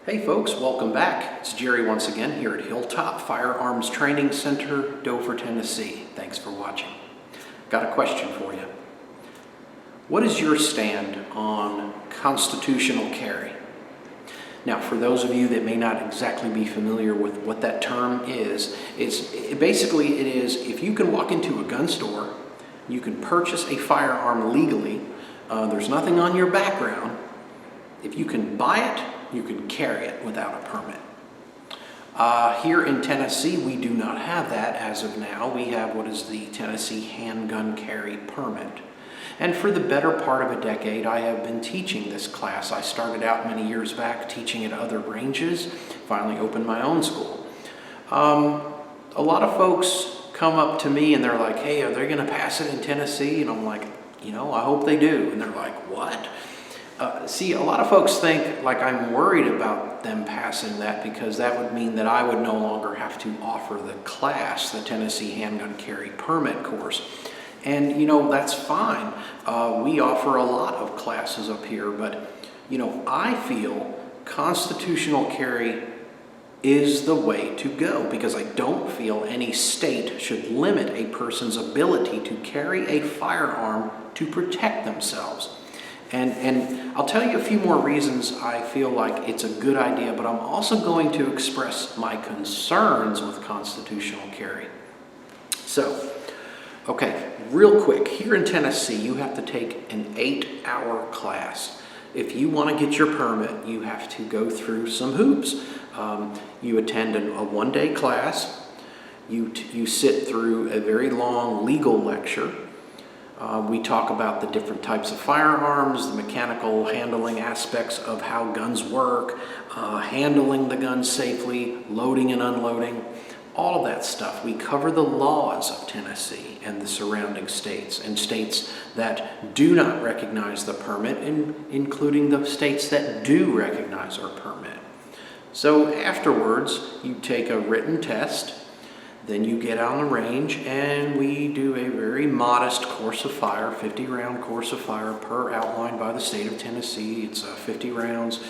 Hey folks, welcome back. It's Jerry once again here at Hilltop Firearms Training Center, Dover, Tennessee. Thanks for watching. Got a question for you. What is your stand on constitutional carry? Now, for those of you that may not exactly be familiar with what that term is, basically it is if you can walk into a gun store, you can purchase a firearm legally, there's nothing on your background. If you can buy it, you can carry it without a permit. Here in Tennessee, we do not have that as of now. We have what is the Tennessee Handgun Carry Permit. And for the better part of a decade, I have been teaching this class. I started out many years back teaching at other ranges, finally opened my own school. A lot of folks come up to me and they're like, hey, are they gonna pass it in Tennessee? And I'm like, I hope they do. And they're like, what? See, a lot of folks think like I'm worried about them passing that because that would mean that I would no longer have to offer the class, the Tennessee Handgun Carry Permit course. And, that's fine. We offer a lot of classes up here, but, I feel constitutional carry is the way to go because I don't feel any state should limit a person's ability to carry a firearm to protect themselves. And I'll tell you a few more reasons I feel like it's a good idea, but I'm also going to express my concerns with constitutional carry. So, okay, real quick, here in Tennessee, you have to take an 8-hour class. If you want to get your permit, you have to go through some hoops. You attend a one-day class. You sit through a very long legal lecture. We talk about the different types of firearms, the mechanical handling aspects of how guns work, handling the gun safely, loading and unloading, all of that stuff. We cover the laws of Tennessee and the surrounding states and states that do not recognize the permit, including the states that do recognize our permit. So afterwards, you take a written test. Then you get on the range and we do a very modest course of fire, 50-round course of fire per outlined by the state of Tennessee. It's 50 rounds,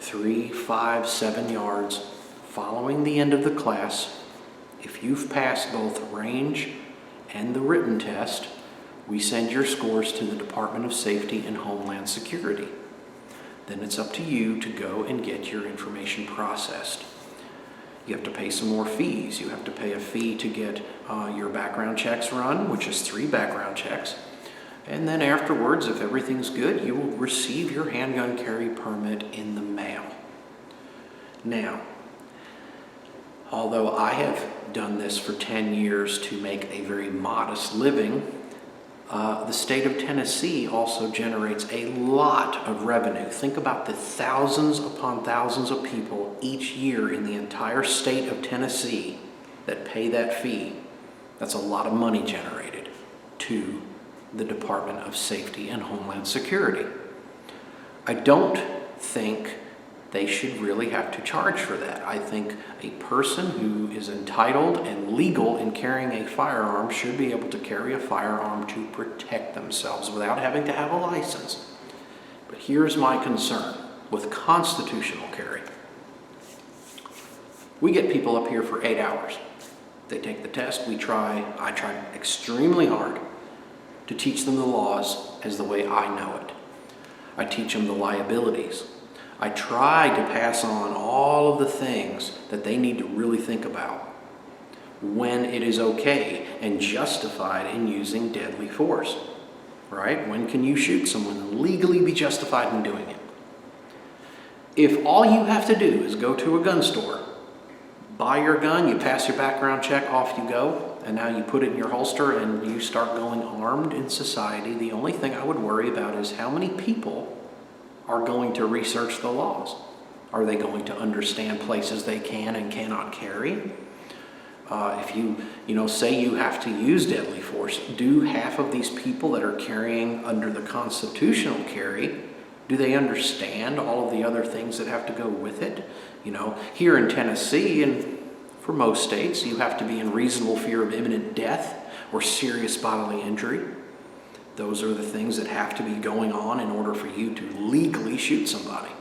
3, 5, 7 yards. Following the end of the class, if you've passed both range and the written test, we send your scores to the Department of Safety and Homeland Security. Then it's up to you to go and get your information processed. You have to pay some more fees. You have to pay a fee to get your background checks run, which is 3 background checks. And then afterwards, if everything's good, you will receive your handgun carry permit in the mail. Now, although I have done this for 10 years to make a very modest living, the state of Tennessee also generates a lot of revenue. Think about the thousands upon thousands of people each year in the entire state of Tennessee that pay that fee. That's a lot of money generated to the Department of Safety and Homeland Security. I don't think they should really have to charge for that. I think a person who is entitled and legal in carrying a firearm should be able to carry a firearm to protect themselves without having to have a license. But here's my concern with constitutional carry. We get people up here for 8 hours. They take the test, I try extremely hard to teach them the laws as the way I know it. I teach them the liabilities. I try to pass on all of the things that they need to really think about when it is okay and justified in using deadly force, right? When can you shoot someone and legally be justified in doing it? If all you have to do is go to a gun store, buy your gun, you pass your background check, off you go, and now you put it in your holster and you start going armed in society, the only thing I would worry about is how many people are going to research the laws. Are they going to understand places they can and cannot carry? If you say you have to use deadly force, do half of these people that are carrying under the constitutional carry, do they understand all of the other things that have to go with it? Here in Tennessee and for most states, you have to be in reasonable fear of imminent death or serious bodily injury. Those are the things that have to be going on in order for you to legally shoot somebody.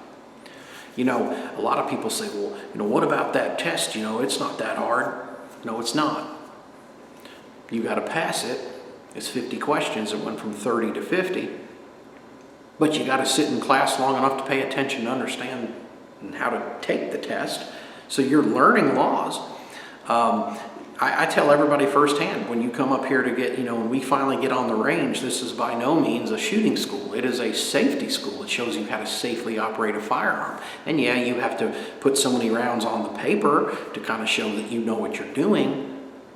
You know, a lot of people say, well, what about that test? It's not that hard. No, it's not. You got to pass it. It's 50 questions. It went from 30 to 50. But you got to sit in class long enough to pay attention to understand how to take the test. So you're learning laws. I tell everybody firsthand, when you come up here to get, when we finally get on the range, this is by no means a shooting school. It is a safety school. It shows you how to safely operate a firearm. And yeah, you have to put so many rounds on the paper to kind of show that you know what you're doing.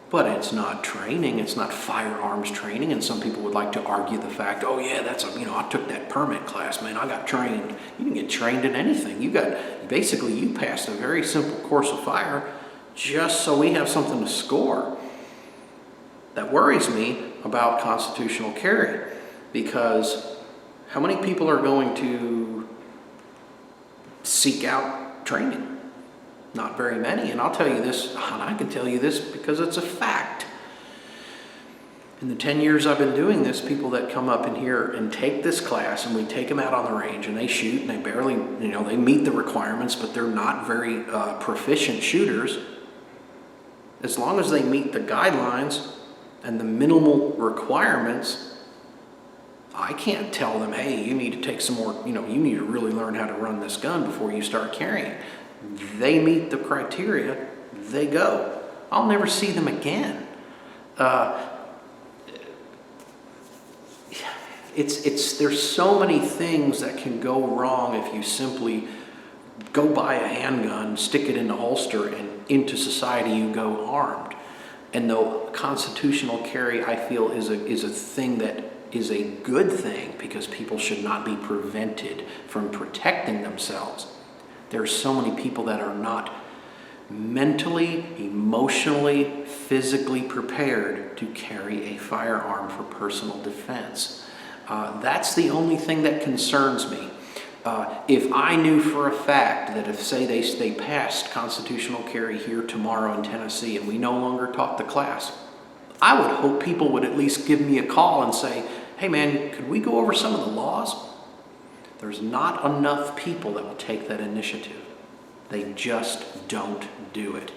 But it's not training. It's not firearms training. And some people would like to argue the fact, oh yeah, I took that permit class, man. I got trained. You can get trained in anything. You passed a very simple course of fire just so we have something to score. That worries me about constitutional carry, because how many people are going to seek out training? Not very many. And I'll tell you this, and I can tell you this because it's a fact. In the 10 years I've been doing this, people that come up in here and take this class, and we take them out on the range and they shoot, and they barely, they meet the requirements, but they're not very proficient shooters. As long as they meet the guidelines and the minimal requirements, I can't tell them, hey, you need to take some more, you need to really learn how to run this gun before you start carrying. They meet the criteria, they go. I'll never see them again. There's so many things that can go wrong if you simply go buy a handgun, stick it in the holster, and into society you go armed. And though constitutional carry, I feel, is a thing that is a good thing, because people should not be prevented from protecting themselves, there are so many people that are not mentally, emotionally, physically prepared to carry a firearm for personal defense. That's the only thing that concerns me. If I knew for a fact that if, say, they passed constitutional carry here tomorrow in Tennessee and we no longer taught the class, I would hope people would at least give me a call and say, hey man, could we go over some of the laws? There's not enough people that will take that initiative. They just don't do it.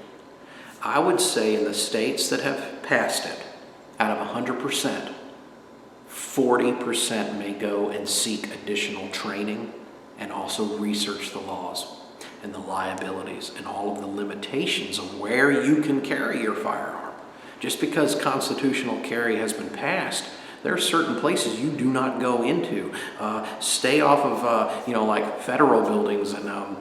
I would say in the states that have passed it, out of 100%, 40% may go and seek additional training and also research the laws and the liabilities and all of the limitations of where you can carry your firearm. Just because constitutional carry has been passed, there are certain places you do not go into. Stay off of, like federal buildings and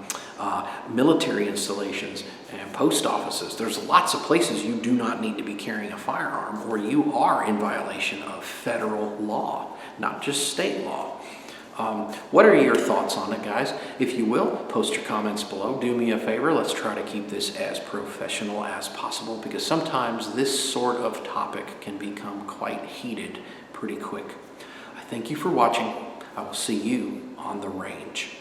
military installations and post offices. There's lots of places you do not need to be carrying a firearm, or you are in violation of federal law, not just state law. What are your thoughts on it, guys? If you will, post your comments below. Do me a favor. Let's try to keep this as professional as possible, because sometimes this sort of topic can become quite heated pretty quick. I thank you for watching. I will see you on the range.